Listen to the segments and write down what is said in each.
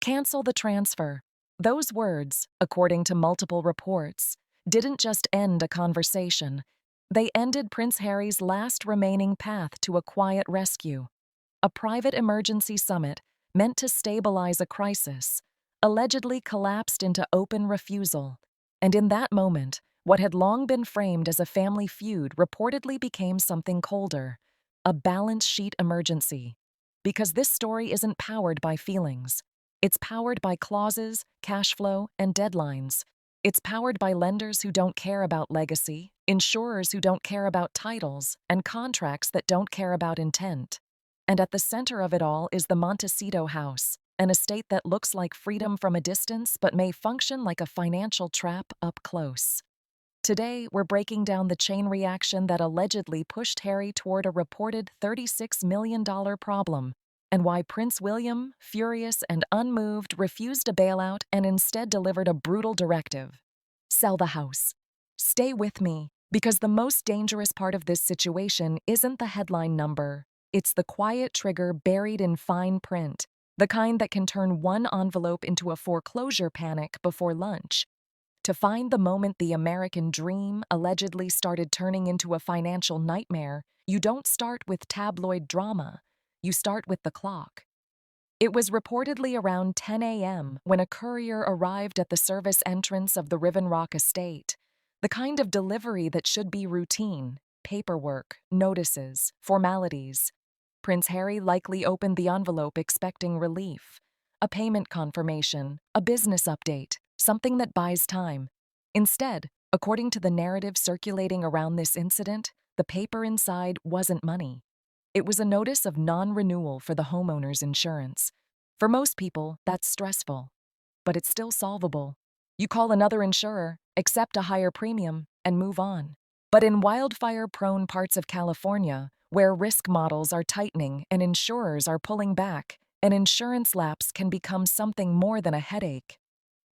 Cancel the transfer. Those words, according to multiple reports, didn't just end a conversation. They ended Prince Harry's last remaining path to a quiet rescue. A private emergency summit meant to stabilize a crisis allegedly collapsed into open refusal. And in that moment, what had long been framed as a family feud reportedly became something colder, a balance sheet emergency. Because this story isn't powered by feelings. It's powered by clauses, cash flow, and deadlines. It's powered by lenders who don't care about legacy, insurers who don't care about titles, and contracts that don't care about intent. And at the center of it all is the Montecito house, an estate that looks like freedom from a distance but may function like a financial trap up close. Today, we're breaking down the chain reaction that allegedly pushed Harry toward a reported $36 million problem, and why Prince William, furious and unmoved, refused a bailout and instead delivered a brutal directive. Sell the house. Stay with me, because the most dangerous part of this situation isn't the headline number. It's the quiet trigger buried in fine print, the kind that can turn one envelope into a foreclosure panic before lunch. To find the moment the American dream allegedly started turning into a financial nightmare, you don't start with tabloid drama. You start with the clock. It was reportedly around 10 a.m. when a courier arrived at the service entrance of the Riven Rock estate, the kind of delivery that should be routine, paperwork, notices, formalities. Prince Harry likely opened the envelope expecting relief, a payment confirmation, a business update, something that buys time. Instead, according to the narrative circulating around this incident, the paper inside wasn't money. It was a notice of non-renewal for the homeowner's insurance. For most people, that's stressful, but it's still solvable. You call another insurer, accept a higher premium, and move on. But in wildfire-prone parts of California, where risk models are tightening and insurers are pulling back, an insurance lapse can become something more than a headache.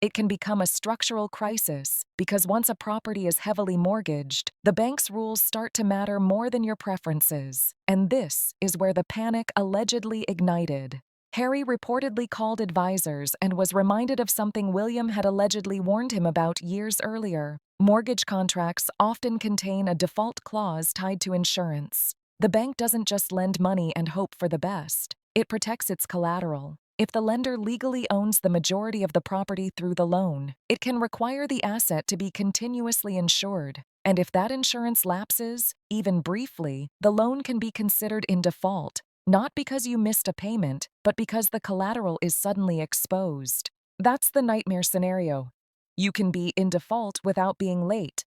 It can become a structural crisis because once a property is heavily mortgaged, the bank's rules start to matter more than your preferences. And this is where the panic allegedly ignited. Harry reportedly called advisors and was reminded of something William had allegedly warned him about years earlier. Mortgage contracts often contain a default clause tied to insurance. The bank doesn't just lend money and hope for the best. It protects its collateral. If the lender legally owns the majority of the property through the loan, it can require the asset to be continuously insured. And if that insurance lapses, even briefly, the loan can be considered in default, not because you missed a payment, but because the collateral is suddenly exposed. That's the nightmare scenario. You can be in default without being late.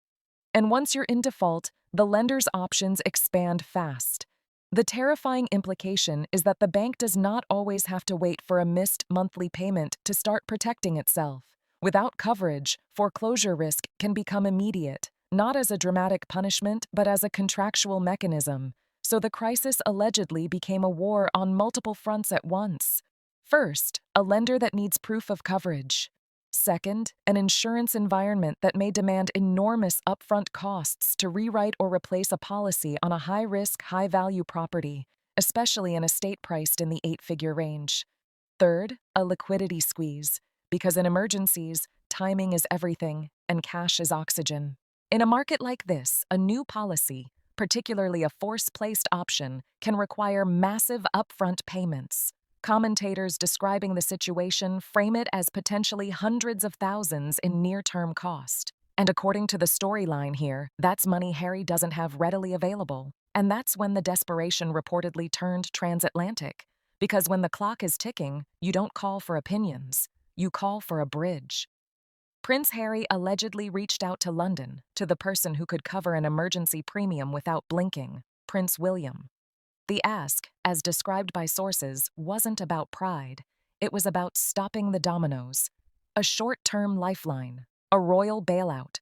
And once you're in default, the lender's options expand fast. The terrifying implication is that the bank does not always have to wait for a missed monthly payment to start protecting itself. Without coverage, foreclosure risk can become immediate, not as a dramatic punishment, but as a contractual mechanism. So the crisis allegedly became a war on multiple fronts at once. First, a lender that needs proof of coverage. Second, an insurance environment that may demand enormous upfront costs to rewrite or replace a policy on a high-risk, high-value property, especially an estate priced in the 8-figure range. Third, a liquidity squeeze, because in emergencies, timing is everything and cash is oxygen. In a market like this, a new policy, particularly a force-placed option, can require massive upfront payments. Commentators describing the situation frame it as potentially hundreds of thousands in near-term cost. And according to the storyline here, that's money Harry doesn't have readily available. And that's when the desperation reportedly turned transatlantic. Because when the clock is ticking, you don't call for opinions. You call for a bridge. Prince Harry allegedly reached out to London, to the person who could cover an emergency premium without blinking, Prince William. The ask, as described by sources, wasn't about pride. It was about stopping the dominoes. A short-term lifeline, a royal bailout.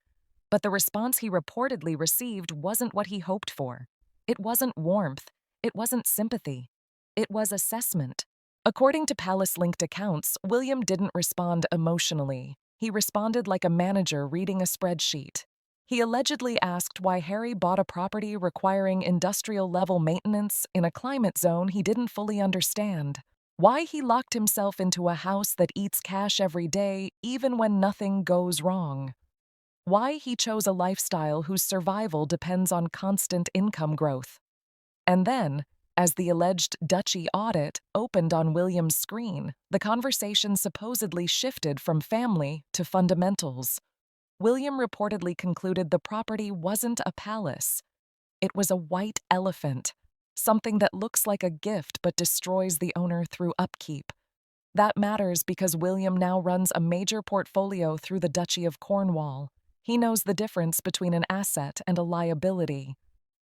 But the response he reportedly received wasn't what he hoped for. It wasn't warmth. It wasn't sympathy. It was assessment. According to palace-linked accounts, William didn't respond emotionally. He responded like a manager reading a spreadsheet. He allegedly asked why Harry bought a property requiring industrial-level maintenance in a climate zone he didn't fully understand. Why he locked himself into a house that eats cash every day, even when nothing goes wrong. Why he chose a lifestyle whose survival depends on constant income growth. And then, as the alleged Duchy audit opened on William's screen, the conversation supposedly shifted from family to fundamentals. William reportedly concluded the property wasn't a palace. It was a white elephant, something that looks like a gift but destroys the owner through upkeep. That matters because William now runs a major portfolio through the Duchy of Cornwall. He knows the difference between an asset and a liability.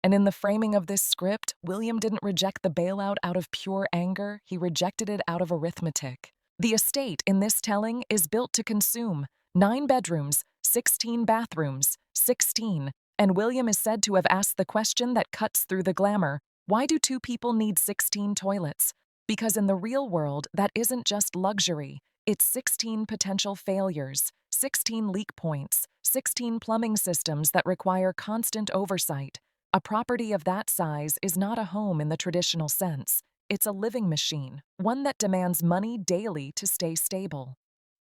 And in the framing of this script, William didn't reject the bailout out of pure anger, he rejected it out of arithmetic. The estate in this telling is built to consume 9 bedrooms, 16 bathrooms, 16, and William is said to have asked the question that cuts through the glamour: why do 2 people need 16 toilets? Because in the real world, that isn't just luxury, it's 16 potential failures, 16 leak points, 16 plumbing systems that require constant oversight. A property of that size is not a home in the traditional sense. It's a living machine, one that demands money daily to stay stable.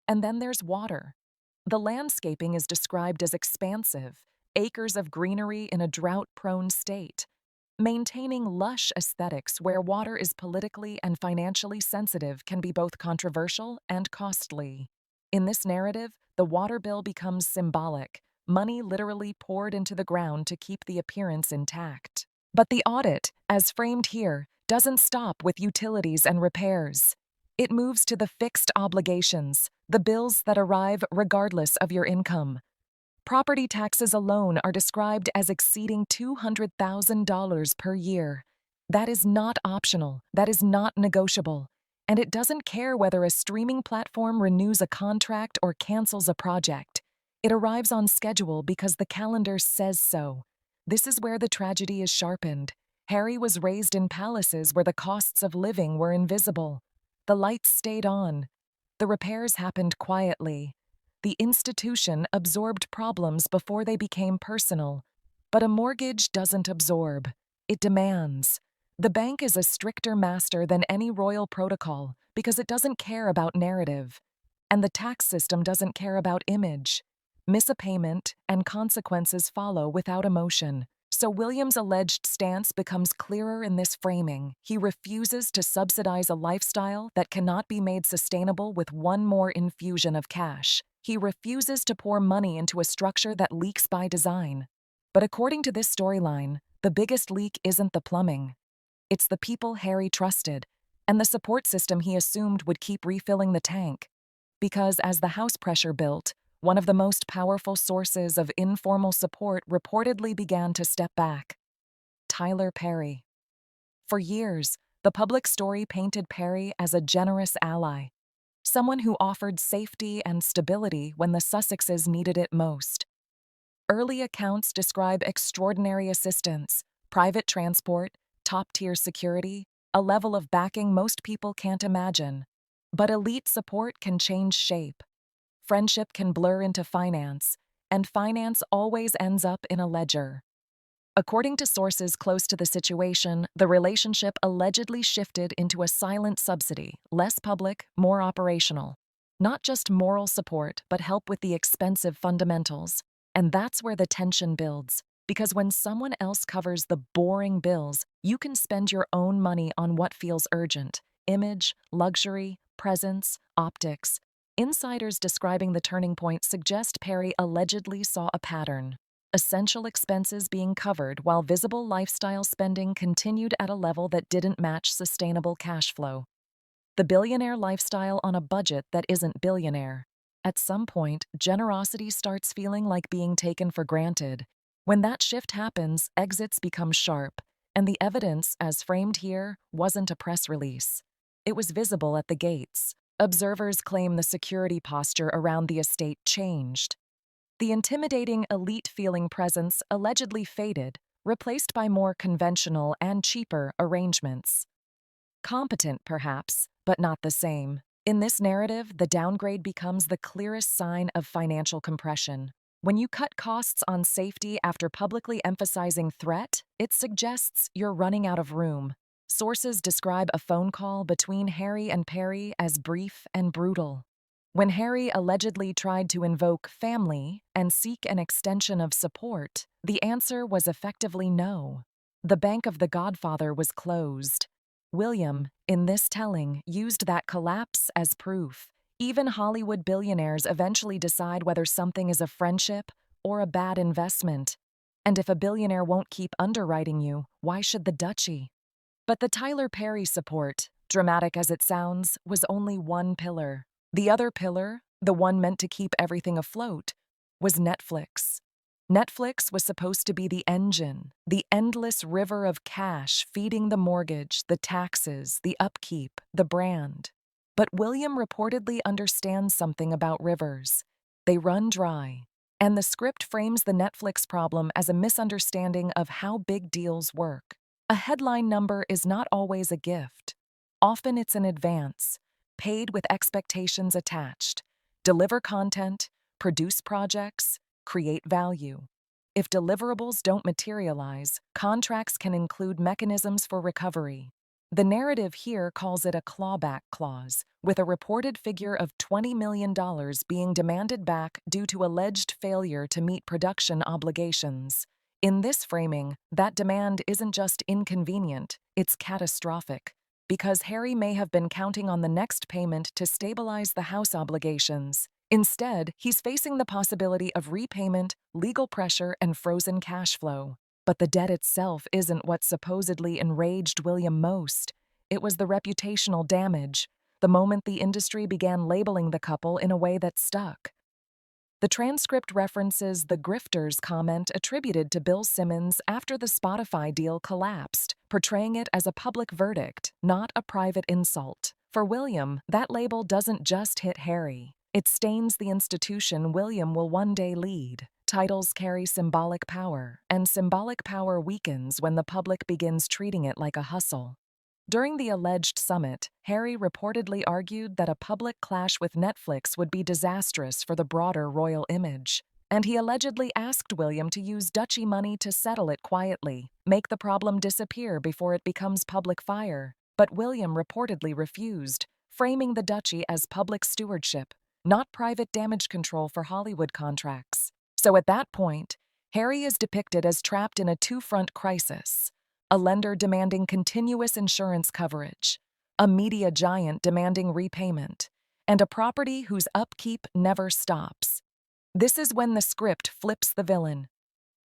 And then there's water. The landscaping is described as expansive, acres of greenery in a drought-prone state. Maintaining lush aesthetics where water is politically and financially sensitive can be both controversial and costly. In this narrative, the water bill becomes symbolic, money literally poured into the ground to keep the appearance intact. But the audit, as framed here, doesn't stop with utilities and repairs. It moves to the fixed obligations, the bills that arrive regardless of your income. Property taxes alone are described as exceeding $200,000 per year. That is not optional, that is not negotiable. And it doesn't care whether a streaming platform renews a contract or cancels a project. It arrives on schedule because the calendar says so. This is where the tragedy is sharpened. Harry was raised in palaces where the costs of living were invisible. The lights stayed on. The repairs happened quietly. The institution absorbed problems before they became personal. But a mortgage doesn't absorb. It demands. The bank is a stricter master than any royal protocol because it doesn't care about narrative. And the tax system doesn't care about image. Miss a payment, and consequences follow without emotion. So William's alleged stance becomes clearer in this framing. He refuses to subsidize a lifestyle that cannot be made sustainable with one more infusion of cash. He refuses to pour money into a structure that leaks by design. But according to this storyline, the biggest leak isn't the plumbing. It's the people Harry trusted, and the support system he assumed would keep refilling the tank. Because as the house pressure built, one of the most powerful sources of informal support reportedly began to step back: Tyler Perry. For years, the public story painted Perry as a generous ally, someone who offered safety and stability when the Sussexes needed it most. Early accounts describe extraordinary assistance, private transport, top-tier security, a level of backing most people can't imagine. But elite support can change shape. Friendship can blur into finance, and finance always ends up in a ledger. According to sources close to the situation, the relationship allegedly shifted into a silent subsidy, less public, more operational. Not just moral support, but help with the expensive fundamentals. And that's where the tension builds. Because when someone else covers the boring bills, you can spend your own money on what feels urgent: image, luxury, presence, optics. Insiders describing the turning point suggest Perry allegedly saw a pattern: essential expenses being covered while visible lifestyle spending continued at a level that didn't match sustainable cash flow. The billionaire lifestyle on a budget that isn't billionaire. At some point, generosity starts feeling like being taken for granted. When that shift happens, exits become sharp, and the evidence, as framed here, wasn't a press release. It was visible at the gates. Observers claim the security posture around the estate changed. The intimidating, elite-feeling presence allegedly faded, replaced by more conventional and cheaper arrangements. Competent, perhaps, but not the same. In this narrative, the downgrade becomes the clearest sign of financial compression. When you cut costs on safety after publicly emphasizing threat, it suggests you're running out of room. Sources describe a phone call between Harry and Perry as brief and brutal. When Harry allegedly tried to invoke family and seek an extension of support, the answer was effectively no. The bank of the Godfather was closed. William, in this telling, used that collapse as proof. Even Hollywood billionaires eventually decide whether something is a friendship or a bad investment. And if a billionaire won't keep underwriting you, why should the duchy? But the Tyler Perry support, dramatic as it sounds, was only one pillar. The other pillar, the one meant to keep everything afloat, was Netflix. Netflix was supposed to be the engine, the endless river of cash feeding the mortgage, the taxes, the upkeep, the brand. But William reportedly understands something about rivers. They run dry. And the script frames the Netflix problem as a misunderstanding of how big deals work. A headline number is not always a gift. Often it's an advance, paid with expectations attached. Deliver content, produce projects, create value. If deliverables don't materialize, contracts can include mechanisms for recovery. The narrative here calls it a clawback clause, with a reported figure of $20 million being demanded back due to alleged failure to meet production obligations. In this framing, that demand isn't just inconvenient, it's catastrophic, because Harry may have been counting on the next payment to stabilize the house obligations. Instead, he's facing the possibility of repayment, legal pressure, and frozen cash flow. But the debt itself isn't what supposedly enraged William most. It was the reputational damage, the moment the industry began labeling the couple in a way that stuck. The transcript references the grifter's comment attributed to Bill Simmons after the Spotify deal collapsed, portraying it as a public verdict, not a private insult. For William, that label doesn't just hit Harry. It stains the institution William will one day lead. Titles carry symbolic power, and symbolic power weakens when the public begins treating it like a hustle. During the alleged summit, Harry reportedly argued that a public clash with Netflix would be disastrous for the broader royal image, and he allegedly asked William to use duchy money to settle it quietly, make the problem disappear before it becomes public fire. But William reportedly refused, framing the duchy as public stewardship, not private damage control for Hollywood contracts. So at that point, Harry is depicted as trapped in a two-front crisis. A lender demanding continuous insurance coverage, a media giant demanding repayment, and a property whose upkeep never stops. This is when the script flips the villain.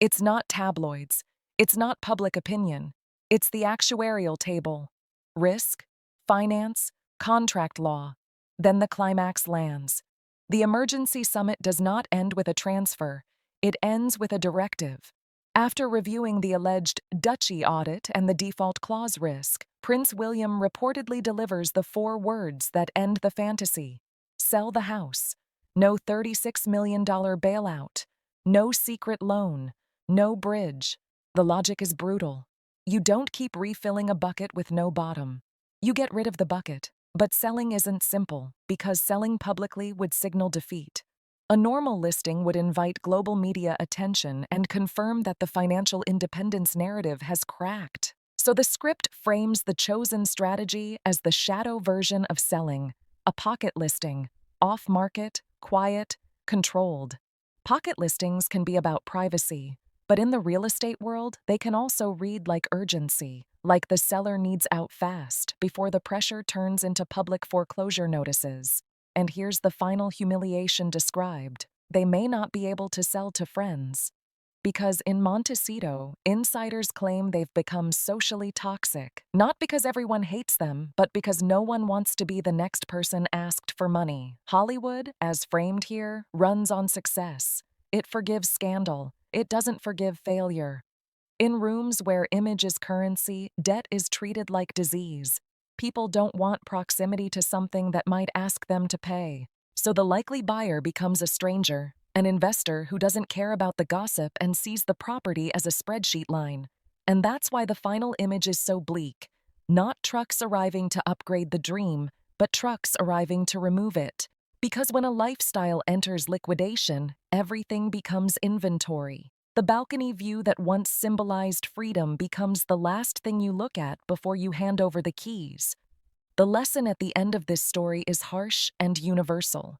It's not tabloids, it's not public opinion, it's the actuarial table. Risk, finance, contract law. Then the climax lands. The emergency summit does not end with a transfer, it ends with a directive. After reviewing the alleged duchy audit and the default clause risk, Prince William reportedly delivers the 4 words that end the fantasy. Sell the house. No $36 million bailout. No secret loan. No bridge. The logic is brutal. You don't keep refilling a bucket with no bottom. You get rid of the bucket. But selling isn't simple, because selling publicly would signal defeat. A normal listing would invite global media attention and confirm that the financial independence narrative has cracked. So the script frames the chosen strategy as the shadow version of selling, a pocket listing, off-market, quiet, controlled. Pocket listings can be about privacy, but in the real estate world, they can also read like urgency, like the seller needs out fast before the pressure turns into public foreclosure notices. And here's the final humiliation described. They may not be able to sell to friends. Because in Montecito, insiders claim they've become socially toxic, not because everyone hates them, but because no one wants to be the next person asked for money. Hollywood, as framed here, runs on success. It forgives scandal. It doesn't forgive failure. In rooms where image is currency, debt is treated like disease. People don't want proximity to something that might ask them to pay. So the likely buyer becomes a stranger, an investor who doesn't care about the gossip and sees the property as a spreadsheet line. And that's why the final image is so bleak. Not trucks arriving to upgrade the dream, but trucks arriving to remove it. Because when a lifestyle enters liquidation, everything becomes inventory. The balcony view that once symbolized freedom becomes the last thing you look at before you hand over the keys. The lesson at the end of this story is harsh and universal.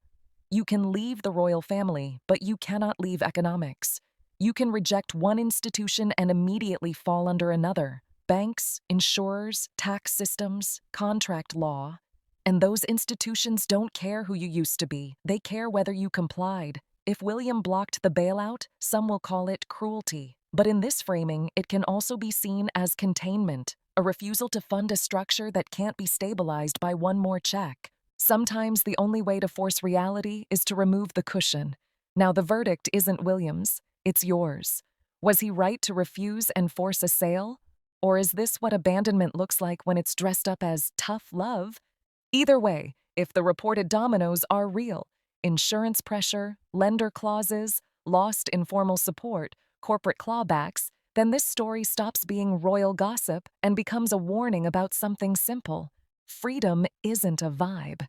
You can leave the royal family, but you cannot leave economics. You can reject one institution and immediately fall under another. Banks, insurers, tax systems, contract law. And those institutions don't care who you used to be. They care whether you complied. If William blocked the bailout, some will call it cruelty. But in this framing, it can also be seen as containment, a refusal to fund a structure that can't be stabilized by one more check. Sometimes the only way to force reality is to remove the cushion. Now, the verdict isn't William's, it's yours. Was he right to refuse and force a sale? Or is this what abandonment looks like when it's dressed up as tough love? Either way, if the reported dominoes are real, insurance pressure, lender clauses, lost informal support, corporate clawbacks, then this story stops being royal gossip and becomes a warning about something simple. Freedom isn't a vibe.